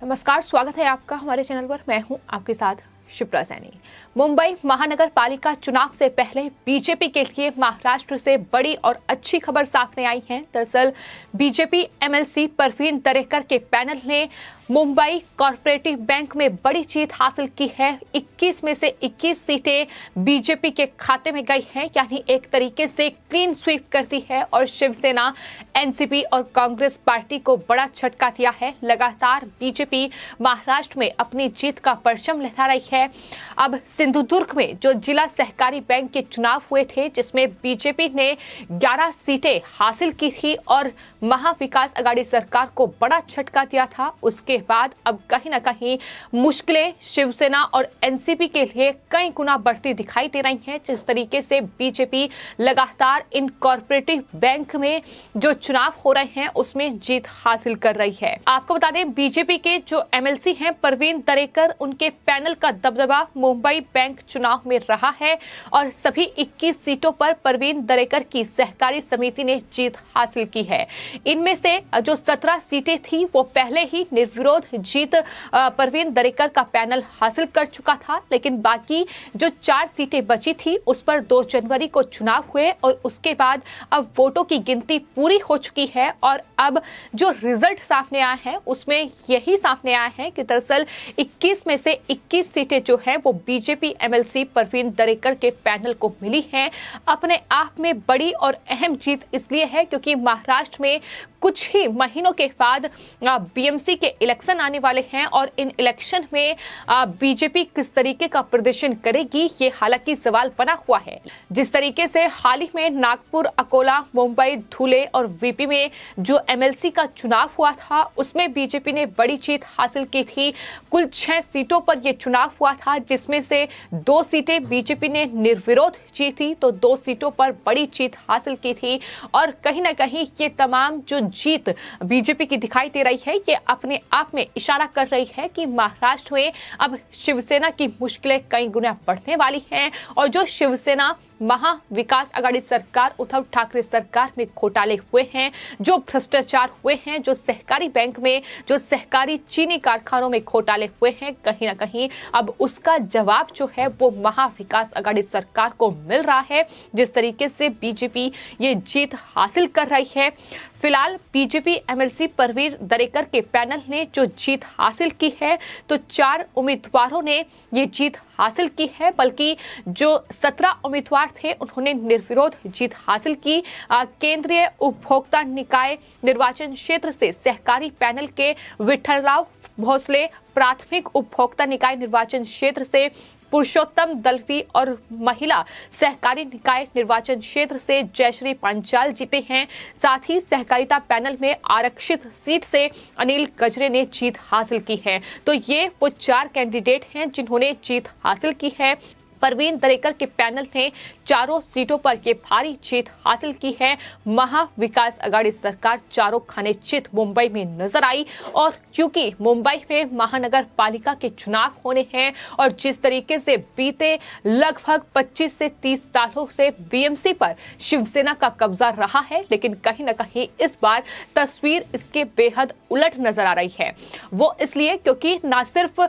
नमस्कार, स्वागत है आपका हमारे चैनल पर। मैं हूं आपके साथ शिप्रा सैनी। मुंबई महानगर पालिका चुनाव से पहले बीजेपी के लिए महाराष्ट्र से बड़ी और अच्छी खबर सामने आई है। दरअसल बीजेपी एमएलसी परवीन दरेकर के पैनल ने मुंबई कॉर्पोरेटिव बैंक में बड़ी जीत हासिल की है। 21 में से 21 सीटें बीजेपी के खाते में गई हैं, यानी एक तरीके से क्लीन स्वीप करती है और शिवसेना, एनसीपी और कांग्रेस पार्टी को बड़ा झटका दिया है। लगातार बीजेपी महाराष्ट्र में अपनी जीत का परचम लहरा रही है। अब सिंधुदुर्ग में जो जिला सहकारी बैंक के चुनाव हुए थे, जिसमें बीजेपी ने 11 सीटें हासिल की थी और महाविकास अघाड़ी सरकार को बड़ा झटका दिया था, उसके बाद अब कहीं ना कहीं मुश्किलें शिवसेना और एनसीपी के लिए कई गुना बढ़ती दिखाई दे रही हैं। जिस तरीके से बीजेपी लगातार इन कॉर्पोरेटिव बैंक में जो चुनाव हो रहे हैं उसमें जीत हासिल कर रही है। आपको बता दें, बीजेपी के जो एमएलसी हैं परवीन दरेकर, उनके पैनल का दबदबा मुंबई बैंक चुनाव में रहा है और सभी 21 सीटों पर परवीन दरेकर की सहकारी समिति ने जीत हासिल की है। इनमें से जो 17 सीटें थी वो पहले ही निर्विरोध जीत परवीन दरेकर का पैनल हासिल कर चुका था, लेकिन बाकी जो 4 सीटें बची थी उस पर 2 जनवरी को चुनाव हुए और उसके बाद अब वोटों की गिनती पूरी हो चुकी है और अब जो रिजल्ट सामने आया है उसमें यही सामने आया है कि दरअसल 21 में से 21 सीटें जो है वो बीजेपी एमएलसी परवीन दरेकर के पैनल को मिली हैं। अपने आप में बड़ी और अहम जीत इसलिए है क्योंकि महाराष्ट्र में कुछ ही महीनों के बाद बीएमसी के इलेक्शन आने वाले हैं और इन इलेक्शन में बीजेपी किस तरीके का प्रदर्शन करेगी ये हालांकि सवाल बना हुआ है। जिस तरीके से हाल ही में नागपुर, अकोला, मुंबई, धुले और वीपी में जो एमएलसी का चुनाव हुआ था उसमें बीजेपी ने बड़ी जीत हासिल की थी। कुल 6 सीटों पर यह चुनाव हुआ था, जिसमें से 2 सीटें बीजेपी ने निर्विरोध जीती तो 2 सीटों पर बड़ी जीत हासिल की थी और कहीं ना कहीं ये तमाम जो जीत बीजेपी की दिखाई दे रही है ये अपने आप में इशारा कर रही है कि महाराष्ट्र में अब शिवसेना की मुश्किलें कई गुना बढ़ने वाली हैं और जो शिवसेना महाविकास अघाड़ी सरकार, उद्धव ठाकरे सरकार में घोटाले हुए हैं, जो भ्रष्टाचार हुए हैं, जो सहकारी बैंक में, जो सहकारी चीनी कारखानों में घोटाले हुए हैं, कहीं ना कहीं अब उसका जवाब जो है वो महाविकास अघाड़ी सरकार को मिल रहा है। जिस तरीके से बीजेपी ये जीत हासिल कर रही है, फिलहाल बीजेपी एमएलसी परवीन दरेकर के पैनल ने जो जीत हासिल की है तो 4 उम्मीदवारों ने ये जीत हासिल की है, बल्कि जो 17 उम्मीदवार थे उन्होंने निर्विरोध जीत हासिल की। केंद्रीय उपभोक्ता निकाय निर्वाचन क्षेत्र से सहकारी पैनल के विठलराव भोसले, प्राथमिक उपभोक्ता निकाय निर्वाचन क्षेत्र से पुरुषोत्तम दलवी और महिला सहकारी निकाय निर्वाचन क्षेत्र से जयश्री पांचाल जीते हैं। साथ ही सहकारिता पैनल में आरक्षित सीट से अनिल गजरे ने जीत हासिल की है। तो ये वो 4 कैंडिडेट हैं जिन्होंने जीत हासिल की है। परवीन दरेकर के पैनल ने 4 सीटों पर ये भारी जीत हासिल की है। महाविकास अघाड़ी सरकार चारों खाने चित मुंबई में नजर आई और क्योंकि मुंबई में महानगर पालिका के चुनाव होने हैं और जिस तरीके से बीते लगभग 25 से 30 सालों से बीएमसी पर शिवसेना का कब्जा रहा है, लेकिन कहीं ना कहीं इस बार तस्वीर इसके बेहद उलट नजर आ रही है। वो इसलिए क्योंकि न सिर्फ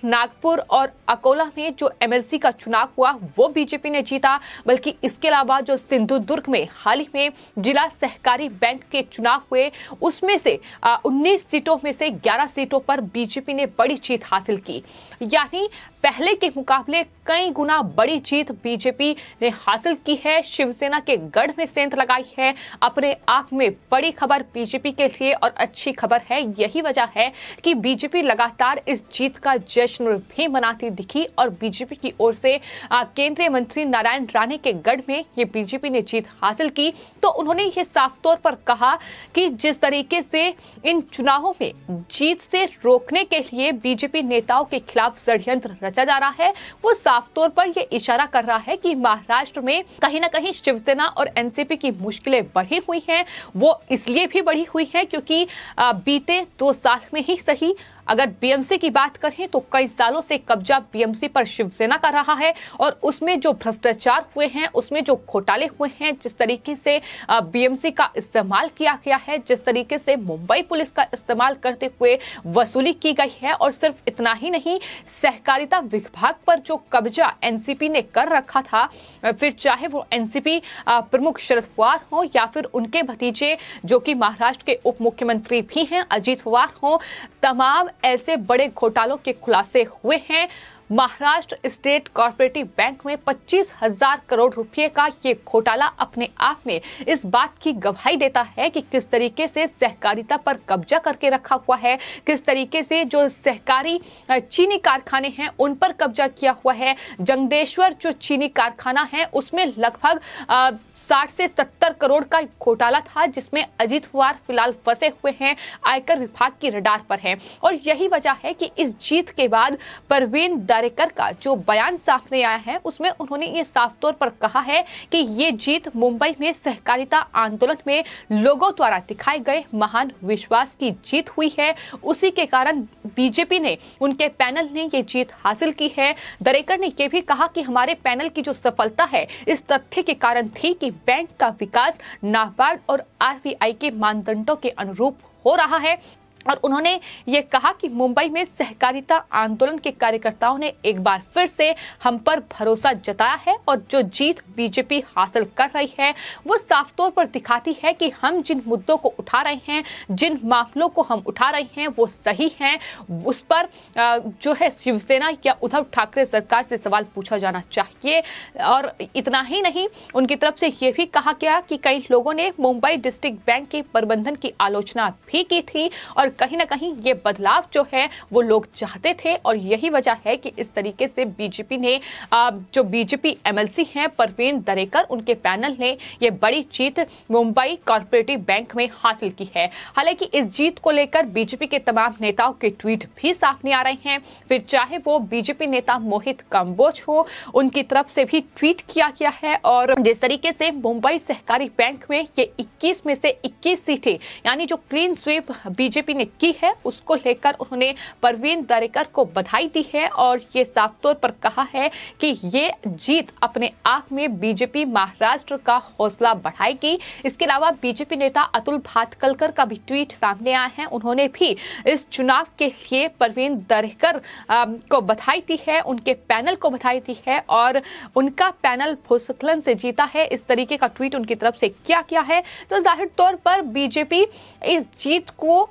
नागपुर और अकोला में जो एमएलसी का चुनाव हुआ वो बीजेपी ने जीता, बल्कि इसके अलावा जो सिंधुदुर्ग में हाल ही में जिला सहकारी बैंक के चुनाव हुए उसमें से 19 सीटों में से 11 सीटों पर बीजेपी ने बड़ी जीत हासिल की। यानी पहले के मुकाबले कई गुना बड़ी जीत बीजेपी ने हासिल की है। शिवसेना के गढ़ में सेंध लगाई है। अपने आप में बड़ी खबर बीजेपी के लिए और अच्छी खबर है। यही वजह है कि बीजेपी लगातार इस जीत का जश्न भी मनाती दिखी और बीजेपी की ओर से केंद्रीय मंत्री नारायण राणे के गढ़ में ये बीजेपी ने जीत हासिल की तो उन्होंने ये साफ तौर पर कहा कि जिस तरीके से इन चुनावों में जीत से रोकने के लिए बीजेपी नेताओं के खिलाफ षड्यंत्र रचा जा रहा है, वो साफ तौर पर यह इशारा कर रहा है कि महाराष्ट्र में कहीं ना कहीं शिवसेना और एनसीपी की मुश्किलें बढ़ी हुई हैं। वो इसलिए भी बढ़ी हुई है क्योंकि बीते 2 साल में ही सही अगर बीएमसी की बात करें तो कई सालों से कब्जा बीएमसी पर शिवसेना कर रहा है और उसमें जो भ्रष्टाचार हुए हैं, उसमें जो घोटाले हुए हैं, जिस तरीके से बीएमसी का इस्तेमाल किया गया है, जिस तरीके से मुंबई पुलिस का इस्तेमाल करते हुए वसूली की गई है, और सिर्फ इतना ही नहीं, सहकारिता विभाग पर जो कब्जा एनसीपी ने कर रखा था, फिर चाहे वो एनसीपी प्रमुख शरद पवार हो या फिर उनके भतीजे जो कि महाराष्ट्र के उप मुख्यमंत्री भी हैं अजीत पवार हो, तमाम ऐसे बड़े घोटालों के खुलासे हुए हैं। महाराष्ट्र स्टेट कोऑपरेटिव बैंक में 25,000 करोड़ रुपए का ये घोटाला अपने आप में इस बात की गवाही देता है कि किस तरीके से सहकारिता पर कब्जा करके रखा हुआ है, किस तरीके से जो सहकारी चीनी कारखाने हैं उन पर कब्जा किया हुआ है। जंगदेश्वर जो चीनी कारखाना है उसमें लगभग 60 से 70 करोड़ का घोटाला था, जिसमें अजीत पवार फिलहाल फंसे हुए हैं, आयकर विभाग की रडार पर हैं। और यही वजह है कि इस जीत के बाद परवीन दारेकर का जो बयान सामने आया है उसमें उन्होंने ये साफ तौर पर कहा है कि ये जीत मुंबई में सहकारिता आंदोलन में लोगों द्वारा दिखाए गए महान विश्वास की जीत हुई है। उसी के कारण बीजेपी ने, उनके पैनल ने ये जीत हासिल की है। दारेकर ने यह भी कहा कि हमारे पैनल की जो सफलता है इस तथ्य के कारण थी कि बैंक का विकास नाबार्ड और आरबीआई के मानदंडों के अनुरूप हो रहा है। और उन्होंने ये कहा कि मुंबई में सहकारिता आंदोलन के कार्यकर्ताओं ने एक बार फिर से हम पर भरोसा जताया है और जो जीत बीजेपी हासिल कर रही है वो साफ तौर पर दिखाती है कि हम जिन मुद्दों को उठा रहे हैं, जिन मामलों को हम उठा रहे हैं वो सही हैं। उस पर जो है शिवसेना या उद्धव ठाकरे सरकार से सवाल पूछा जाना चाहिए। और इतना ही नहीं, उनकी तरफ से ये भी कहा गया कि कई लोगों ने मुंबई डिस्ट्रिक्ट बैंक के प्रबंधन की आलोचना भी की थी और कहीं ना कहीं ये बदलाव जो है वो लोग चाहते थे। और यही वजह है कि इस तरीके से बीजेपी ने जो बीजेपी एमएलसी हैं परवीन दारेकर, उनके पैनल ने ये बड़ी जीत मुंबई कॉर्पोरेटिव बैंक में हासिल की है। हालांकि इस जीत को लेकर बीजेपी के तमाम नेताओं के ट्वीट भी सामने आ रहे हैं। फिर चाहे वो बीजेपी नेता मोहित कंबोज हो, उनकी तरफ से भी ट्वीट किया गया है। और जिस तरीके से मुंबई सहकारी बैंक में ये 21 में से 21 सीटें यानी जो क्लीन स्वीप बीजेपी ने की है उसको लेकर उन्होंने परवीन दारेकर को बधाई दी है और ये साफ तौर पर कहा है कि ये जीत अपने आप में बीजेपी महाराष्ट्र का हौसला बढ़ाएगी। इसके अलावा बीजेपी नेता अतुल भातखलकर का भी ट्वीट सामने आया है। उन्होंने भी इस चुनाव के लिए परवीन दारेकर को बधाई दी है, उनके पैनल को बधाई दी है और उनका पैनल भूस्खलन से जीता है, इस तरीके का ट्वीट उनकी तरफ से किया गया है। तो जाहिर तौर पर बीजेपी इस जीत को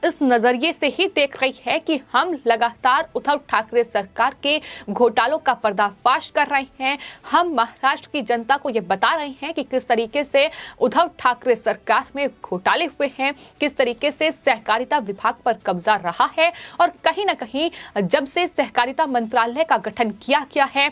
इस नजरिए से ही देख रही है कि हम लगातार उद्धव ठाकरे सरकार के घोटालों का पर्दाफाश कर रहे हैं। हम महाराष्ट्र की जनता को यह बता रहे हैं कि किस तरीके से उद्धव ठाकरे सरकार में घोटाले हुए हैं, किस तरीके से सहकारिता विभाग पर कब्जा रहा है। और कहीं ना कहीं जब से सहकारिता मंत्रालय का गठन किया गया है,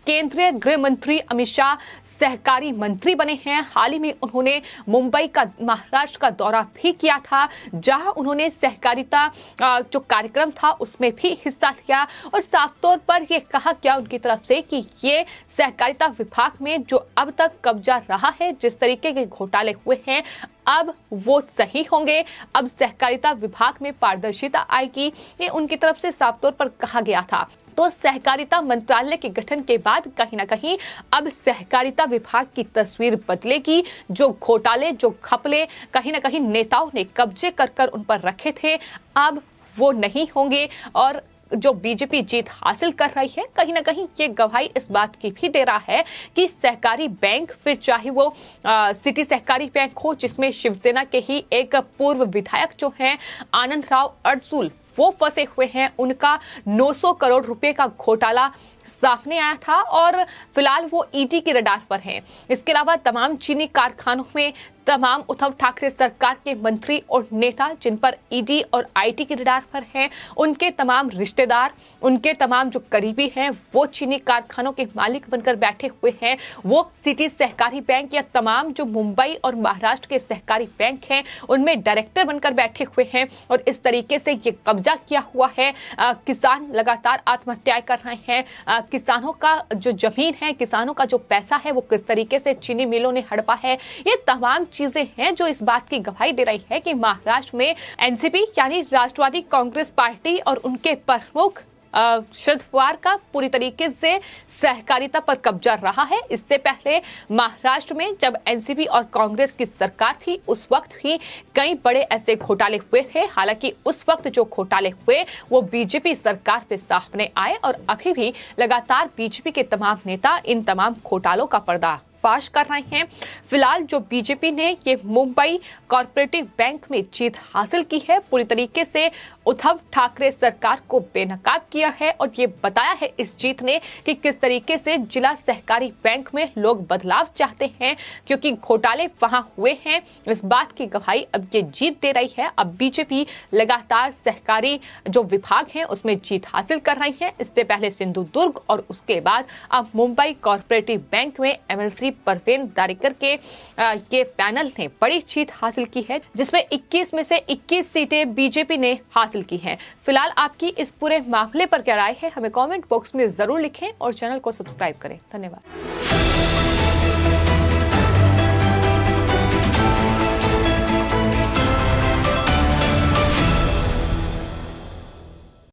केंद्रीय गृह मंत्री अमित शाह सहकारी मंत्री बने हैं। हाल ही में उन्होंने मुंबई का, महाराष्ट्र का दौरा भी किया था, जहां उन्होंने सहकारिता जो कार्यक्रम था उसमें भी हिस्सा लिया और साफ तौर पर यह कहा गया उनकी तरफ से कि ये सहकारिता विभाग में जो अब तक कब्जा रहा है, जिस तरीके के घोटाले हुए हैं, अब वो सही होंगे। अब सहकारिता विभाग में पारदर्शिता आएगी, ये उनकी तरफ से साफ तौर पर कहा गया था। तो सहकारिता मंत्रालय के गठन के बाद कहीं ना कहीं अब सहकारिता विभाग की तस्वीर बदलेगी। जो घोटाले, जो घपले कहीं ना कहीं नेताओं ने कब्जे कर कर उन पर रखे थे, अब वो नहीं होंगे। और जो बीजेपी जीत हासिल कर रही है, कहीं ना कहीं ये गवाही इस बात की भी दे रहा है कि सहकारी बैंक, फिर चाहे वो सिटी सहकारी बैंक हो जिसमें शिवसेना के ही एक पूर्व विधायक जो हैं आनंद राव अडसूल, वो फंसे हुए हैं। उनका 900 करोड़ रुपए का घोटाला सामने आया था और फिलहाल वो ईडी के रडार पर हैं। इसके अलावा तमाम चीनी कारखानों में तमाम उद्धव ठाकरे सरकार के मंत्री और नेता जिन पर ईडी और आईटी के रडार पर हैं, उनके तमाम रिश्तेदार, उनके तमाम जो करीबी हैं, वो चीनी कारखानों के मालिक बनकर बैठे हुए हैं। वो सिटी सहकारी बैंक या तमाम जो मुंबई और महाराष्ट्र के सहकारी बैंक हैं उनमें डायरेक्टर बनकर बैठे हुए हैं और इस तरीके से ये कब्जा किया हुआ है। किसान लगातार आत्महत्याएं कर रहे हैं, किसानों का जो जमीन है, किसानों का जो पैसा है, वो किस तरीके से चीनी मिलों ने हड़पा है, ये तमाम चीजें हैं जो इस बात की गवाही दे रही है कि महाराष्ट्र में एनसीपी यानी राष्ट्रवादी कांग्रेस पार्टी और उनके प्रमुख शरद पवार का पूरी तरीके से सहकारिता पर कब्जा रहा है। इससे पहले महाराष्ट्र में जब एनसीपी और कांग्रेस की सरकार थी, उस वक्त भी कई बड़े ऐसे घोटाले हुए थे। हालांकि उस वक्त जो घोटाले हुए वो बीजेपी सरकार पे सामने आए और अभी भी लगातार बीजेपी के तमाम नेता इन तमाम घोटालों का पर्दाफाश कर रहे हैं। फिलहाल जो बीजेपी ने ये मुंबई कॉर्पोरेटिव बैंक में जीत हासिल की है, पूरी तरीके से उद्धव ठाकरे सरकार को बेनकाब किया है और ये बताया है इस जीत ने कि किस तरीके से जिला सहकारी बैंक में लोग बदलाव चाहते हैं, क्योंकि घोटाले वहां हुए हैं। इस बात की गवाही अब ये जीत दे रही है। अब बीजेपी लगातार सहकारी जो विभाग है उसमें जीत हासिल कर रही है। इससे पहले सिंधुदुर्ग और उसके बाद अब मुंबई कॉर्पोरेटिव बैंक में एमएलसी परवीन दारिकर के ये पैनल ने बड़ी जीत हासिल की है, जिसमें 21 में से 21 सीटें बीजेपी ने हासिल की हैं। फिलहाल आपकी इस पूरे मामले पर क्या राय है, हमें कमेंट बॉक्स में जरूर लिखें और चैनल को सब्सक्राइब करें। धन्यवाद।